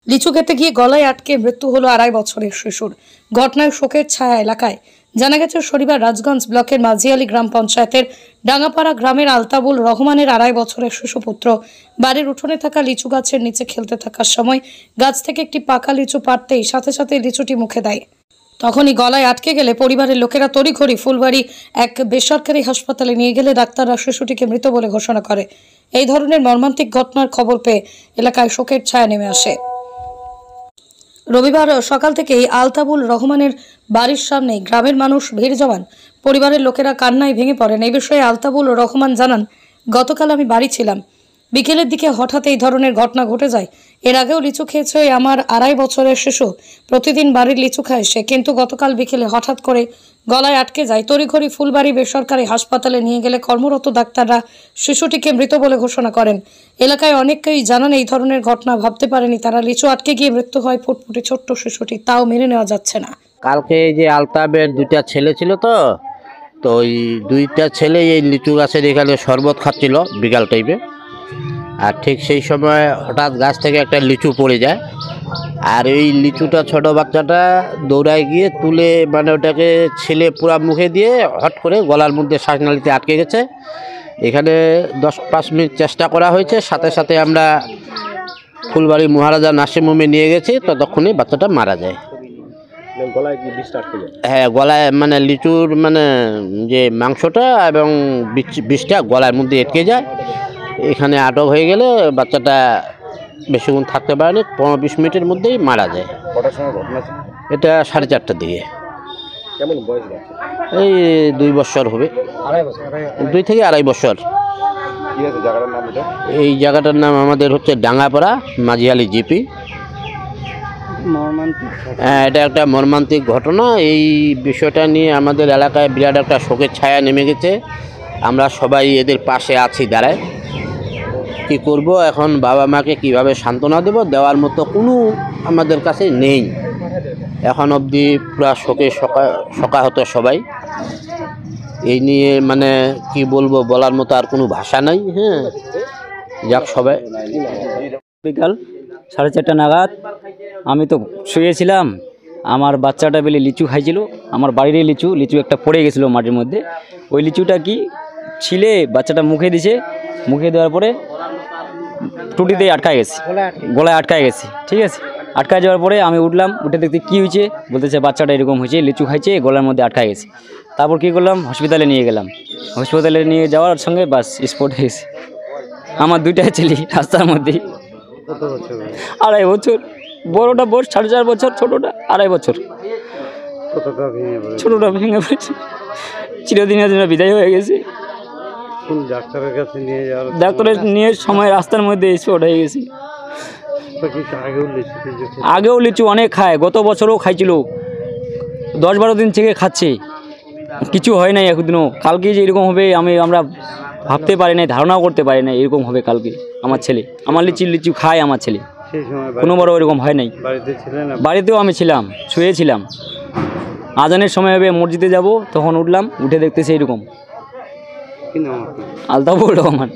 লিচু খেতে গিয়ে গলায় আটকে মৃত্যু হলো 2.5 বছরের শিশুর। ঘটনায় শোকের ছায়া এলাকায়। জানা গেছে শনিবার রাজগঞ্জ ব্লকের মাঝিয়ালি গ্রাম পঞ্চায়েতের ডাঙ্গাপাড়া গ্রামের আলতাবুল রহমানের 2.5 বছরের শিশুপুত্র বাড়ির উঠোনে থাকা লিচু গাছের নিচে খেলতে থাকার সময় গাছ থেকে একটি পাকা লিচু পাড়তেই সাথে সাথে লিচুটি মুখে দেয়। তখনই গলায় আটকে গেলে পরিবারের লোকেরা তড়িঘড়ি ফুলবাড়ি এক বেসরকারি হাসপাতালে নিয়ে গেলে ডাক্তাররা শিশুটিকে মৃত বলে ঘোষণা করে। এই ধরনের মর্মান্তিক ঘটনার খবর পেয়ে এলাকায় শোকের ছায়া নেমে আসে। রবিবার সকাল থেকেই আলতাবুল রহমানের বাড়ির সামনে গ্রামের মানুষ ভিড় জমান। পরিবারের লোকেরা কান্নায় ভেঙে পড়েন। এই বিষয়ে আলতাবুল রহমান জানান, গতকাল আমি বাড়ি ছিলাম, বিকেলের দিকে হঠাৎ এই ধরনের ঘটনা ঘটে যায়। এর আগেও লিচু খেয়েছে আমার 2.5 বছরের শিশু। প্রতিদিন বাড়ির লিচু খায় সে, কিন্তু গতকাল বিকেলে হঠাৎ করে গলায় আটকে যায়। তড়িঘড়ি ফুলবাড়ি বেসরকারি হাসপাতালে নিয়ে গেলে কর্মরত ডাক্তাররা শিশুটিকে মৃত বলে ঘোষণা করেন। এলাকায় অনেকেই জানান এই ধরনের ঘটনা ভাবতে পারেনি তারা। লিচু আটকে গিয়ে মৃত্যু হয় ফুটফুটে ছোট্ট শিশুটি, তাও মেনে নেওয়া যাচ্ছে না। কালকে যে আলতাবের 2টা ছেলে ছিল, তো ওই 2টা ছেলে এই লিচু গাছের এখানে শরবত খাচ্ছিল বিকাল টাইমে। আর ঠিক সেই সময় হঠাৎ গাছ থেকে একটা লিচু পড়ে যায়। আর এই লিচুটা ছোট বাচ্চাটা দৌড়ায় গিয়ে তুলে ওটাকে ছেলে পুরা মুখে দিয়ে হট করে গলার মধ্যে শ্বাসনালীতে আটকে গেছে। এখানে 10-5 মিনিট চেষ্টা করা হয়েছে, সাথে সাথে আমরা ফুলবাড়ি মহারাজা নার্সিং হোমে নিয়ে গেছি। ততক্ষণে বাচ্চাটা মারা যায়। গলায় কি বিষটা আটকে যায়? হ্যাঁ, গলায় লিচুর যে মাংসটা এবং বিষটা গলার মধ্যে আটকে যায়। এখানে আটক হয়ে গেলে বাচ্চাটা বেশিক্ষণ থাকতে পারেনি, 15-20 মিনিটের মধ্যেই মারা যায়। কটার সময় ঘটনা ছিল? এটা 4:30টার দিকে। কেমন বয়স বাচ্চা? এই 2 বছর হবে, 2 থেকে 2.5 বছর। কি আছে জায়গাটার নাম? এই জায়গাটার নাম আমাদের হচ্ছে ডাঙ্গাপাড়া মাঝিয়ালি জিপি। হ্যাঁ, এটা একটা মর্মান্তিক ঘটনা। এই বিষয়টা নিয়ে আমাদের এলাকায় বিরাট একটা শোকের ছায়া নেমে গেছে। আমরা সবাই এদের পাশে আছি দাঁড়ায়। কী করব এখন, বাবা মাকে কিভাবে সান্ত্বনা দেওয়ার মতো কোনো আমাদের কাছে নেই। এখন অবধি পুরা শোকে শোকাহত সবাই। এই নিয়ে কি বলবো, বলার মতো আর কোনো ভাষা নাই। হ্যাঁ, যাক সবাই। বিকাল 4:30 নাগাদ আমি তো শুয়েছিলাম, আমার বাচ্চাটা বেলে লিচু খাইছিল, আমার বাড়ির লিচু একটা পড়ে গেছিলো মাটির মধ্যে। ওই লিচুটা কি ছিলে বাচ্চাটা মুখে দিছে, মুখে দেওয়ার পরে টুটিতে আটকায় গেছে, গলায় আটকায় গেছে। ঠিক আছে, আটকায় যাওয়ার পরে আমি উঠলাম, উঠে দেখতে কী হয়েছে, বলতেছে বাচ্চাটা এরকম হয়েছে, লিচু খাইছে, গলার মধ্যে আটকায় গেছে। তারপর কী করলাম, হসপিটালে নিয়ে গেলাম। হসপিটালে নিয়ে যাওয়ার সঙ্গে বাস স্পট হয়ে গেছে। আমার 2টা ছেলে রাস্তার মধ্যেই। 2.5 বছর, বড়টা 4.5 বছর, ছোটোটা 2.5 বছর। ছোটোটা ভেঙে পড়েছে, চিরদিনের জন্য বিদায় হয়ে গেছে। ডাক্তারের নিয়ে সময় রাস্তার মধ্যে স্পট হয়ে গেছে। আগেও লিচু অনেক খায়, গত বছরও খাইছিল, 10-12 দিন থেকে খাচ্ছে, কিছু হয় নাই একদিনও। কালকে যে এরকম হবে আমরা ভাবতে পারি নাই, ধারণাও করতে পারি না এরকম হবে কালকে। আমার ছেলে, আমার লিচু খায় আমার ছেলে, কোনোবারও এরকম হয় নাই। বাড়িতেও আমি ছিলাম, শুয়েছিলাম। আজানের সময় হবে, মসজিদে যাব, তখন উঠলাম, উঠে দেখতেছি এরকম। আলতাবুল রহমান।